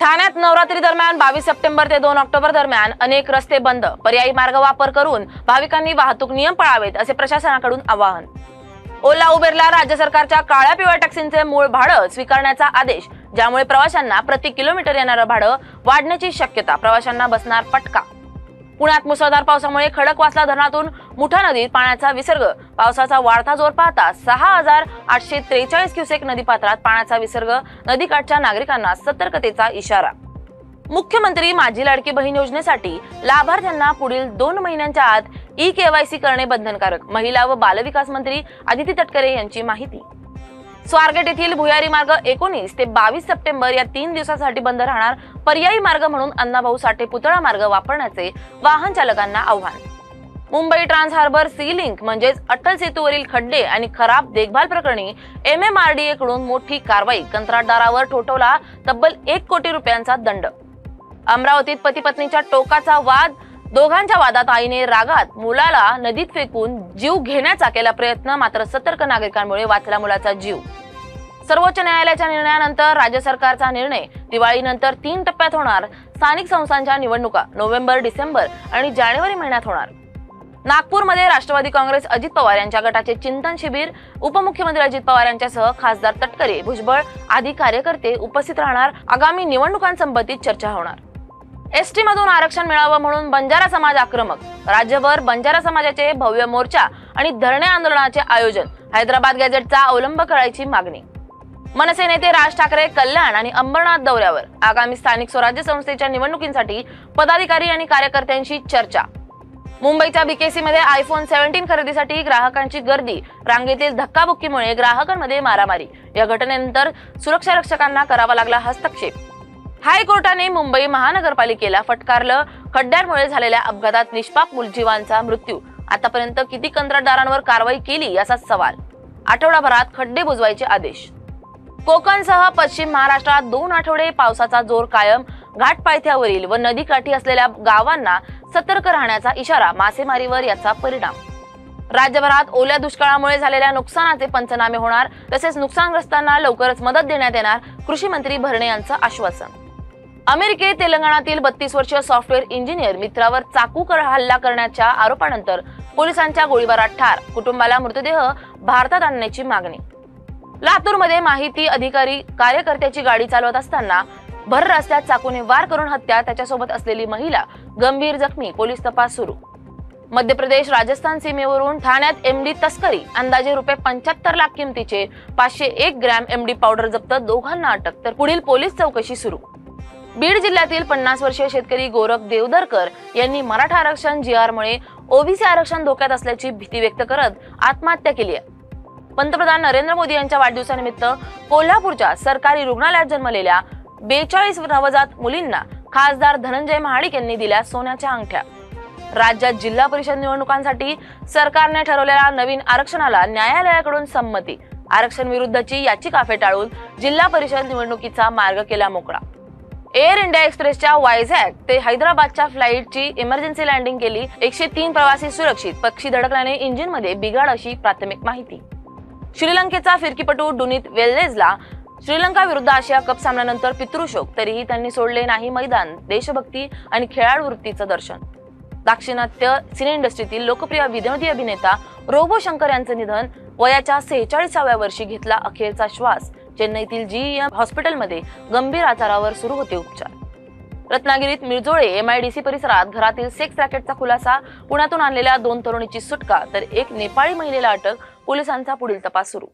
ठाण्यात नवरात्री दरम्यान 22 सप्टेंबर ते 2 ऑक्टोबर दरम्यान अनेक रस्ते बंद, पर्यायी मार्ग वापर करून भाविकांनी वाहतूक नियम पाळावेत असे प्रशासनाकडून आवाहन। ओला उबेरला राज्य सरकारच्या काळ्या पिवळ्या टॅक्सींचे मूळ भाडं स्वीकारण्याचा आदेश, ज्यामुळे प्रवाशांना प्रति किलोमीटर येणारं भाडं वाढण्याची शक्यता, प्रवाशांना बसणार फटका। पुण्यात मुसळधार पावसामुळे खडकवासला धरणातून मुठा नदीत पाण्याचा विसर्ग, पावसाचा वाढता जोर पाहता 6843 क्युसेक नदीपात्रात पाण्याचा विसर्ग, नदीकाठच्या नागरिकांना सतर्कतेचा इशारा। मुख्यमंत्री माझी लाडकी बहीण योजनेसाठी लाभार्थ्यांना पुढील 2 महिन्यांच्या आत ई-केवायसी करणे बंधनकारक, महिला व बालविकास मंत्री आदिती तटकरे यांची माहिती। स्वारगेट येथील भुयारी मार्ग 19 ते 22 सप्टेंबर या 3 दिवसांसाठी बंद राहणार, पर्यायी मार्ग म्हणून अण्णाभाऊ साठे पुतळा मार्ग वापरण्याचे वाहन चालकांना आव्हान। Mumbai trans harbour sea link म्हणजेच अटल सेतूवरील खड्डे आणि खराब देखभाल प्रकरणी MMRDA कडून मोठी कारवाई, कंत्राटदारावर ठोठावला तब्बल 1 कोटी रुपयांचा दंड। अमरावतीत पती पत्नीच्या टोकाचा वाद, दोघांच्या वादात आईने रागात मुलाला नदीत फेकून जीव घेण्याचा केला प्रयत्न, मात्र सतर्क नागरिकांमुळे वाचला मुलाचा जीव। सर्वोच्च न्यायालयाच्या निर्णयानंतर राज्य सरकारचा निर्णय, दिवाळीनंतर 3 टप्प्यात होणार स्थानिक संस्थांच्या निवडणुका, नोव्हेंबर, डिसेंबर आणि जानेवारी महिन्यात होणार। नागपूरमध्ये राष्ट्रवादी काँग्रेस अजित पवार यांच्या गटाचे चिंतन शिबिर, उपमुख्यमंत्री अजित पवार यांच्यासह खासदार तटकरे, भुजबळ आदी कार्यकर्ते उपस्थित राहणार, आगामी निवडणुकांसंबंधित चर्चा होणार। एसटी मधून आरक्षण मिळावं म्हणून बंजारा समाज आक्रमक, राज्यभर बंजारा समाजाचे भव्य मोर्चा आणि धरणे आंदोलनाचे आयोजन, हैदराबाद गॅझेटचा अवलंब करायची मागणी। मनसे नेते राज ठाकरे कल्याण आणि अंबरनाथ दौऱ्यावर, आगामी स्थानिक स्वराज्य संस्थेच्या निवडणुकींसाठी पदाधिकारी आणि कार्यकर्त्यांशी चर्चा। मुंबईच्या BKC मध्ये iPhone 17 खरेदीसाठी ग्राहकांची गर्दी, रांगेतील धक्काबुक्कीमुळे ग्राहकांमध्ये मारामारी, या घटनेनंतर सुरक्षा रक्षकांना करावा लागला हस्तक्षेप। हायकोर्टाने मुंबई महानगरपालिकेला फटकारलं, खड्ड्यांमुळे झालेल्या अपघातात निष्पाप जीवांचा मृत्यू, आतापर्यंत किती कंत्राटदारांवर कारवाई केली याचा सवाल, आठवडाभरात खड्डे बुजवायचे आदेश। कोकणसह पश्चिम महाराष्ट्रात 2 आठवडे पावसाचा जोर कायम, घाटपायथ्यावरील व नदीकाठी असलेल्या गावांना सतर्क राहण्याचा इशारा, मासेमारीवर याचा परिणाम। राज्यभरात ओल्या दुष्काळामुळे झालेल्या नुकसानाचे पंचनामे होणार, तसेच नुकसानग्रस्तांना लवकरच मदत देण्यात येणार, कृषी मंत्री भरणे यांचं आश्वासन। अमेरिकेत तेलंगणातील 32 वर्षीय सॉफ्टवेअर इंजिनियर मित्रावर चाकू हल्ला करण्याच्या आरोपानंतर पोलिसांच्या गोळीबारात ठार, कुटुंबाला मृतदेह भारतात आणण्याची मागणी। लातूरमध्ये माहिती अधिकारी कार्यकर्त्याची गाडी चालवत असताना भर रस्त्यात चाकूने वार करून हत्या, त्याच्यासोबत असलेली महिला गंभीर जखमी, पोलीस तपास सुरू। मध्य प्रदेश राजस्थान सीमेवरून ठाण्यात MD तस्करी, अंदाजे ₹75 लाख किमतीचे 501 ग्रॅम MD पावडर जप्त, दोघांना अटक, तर पुढील पोलीस चौकशी सुरू। बीड जिल्ह्यातील 50 वर्षीय शेतकरी गोरख देवदरकर यांनी मराठा आरक्षण GR-मुळे OBC आरक्षण धोक्यात असल्याची भीती व्यक्त करत आत्महत्या केली आहे। पंतप्रधान नरेंद्र मोदी यांच्या वाढदिवसानिमित्त कोल्हापूरच्या सरकारी रुग्णालयात जन्मलेल्या 42 नवजात मुलींना खासदार धनंजय महाडिक यांनी दिल्या सोन्याच्या अंगठ्या। राज्यात जिल्हा परिषद निवडणुकांसाठी सरकारने ठरवलेल्या नवीन आरक्षणाला न्यायालयाकडून संमती, आरक्षण विरुद्धची याचिका फेटाळून जिल्हा परिषद निवडणुकीचा मार्ग केला मोकळा। एअर इंडिया एक्सप्रेसच्या वायझॅग ते हैदराबादच्या फ्लाईटची इमर्जन्सी लँडिंग केली, 103 प्रवासी सुरक्षित, पक्षी धडकल्याने इंजिनमध्ये बिघाड अशी प्राथमिक माहिती। श्रीलंकेचा फिरकीपटू डुनित वेल्लेजला श्रीलंका विरुद्ध आशिया कप सामन्यानंतर पितृशोक, तरीही त्यांनी सोडले नाही मैदान, देशभक्ती आणि खेळाडू वृत्तीचं दर्शन। दाक्षिणात्य सिने इंडस्ट्रीतील लोकप्रिय विनोदी अभिनेता रोबो शंकर यांचं निधन, वयाच्या 46व्या वर्षी घेतला अखेरचा श्वास, चेन्नईतील GEM हॉस्पिटलमध्ये गंभीर आजारावर सुरू होते उपचार। रत्नागिरीत मिरजोळे MIDC परिसरात घरातील सेक्स रॅकेटचा खुलासा, पुण्यातून आणलेल्या 2 तरुणीची सुटका, तर एक नेपाळी महिलेला अटक, पोलिसांचा पुढील तपास सुरू।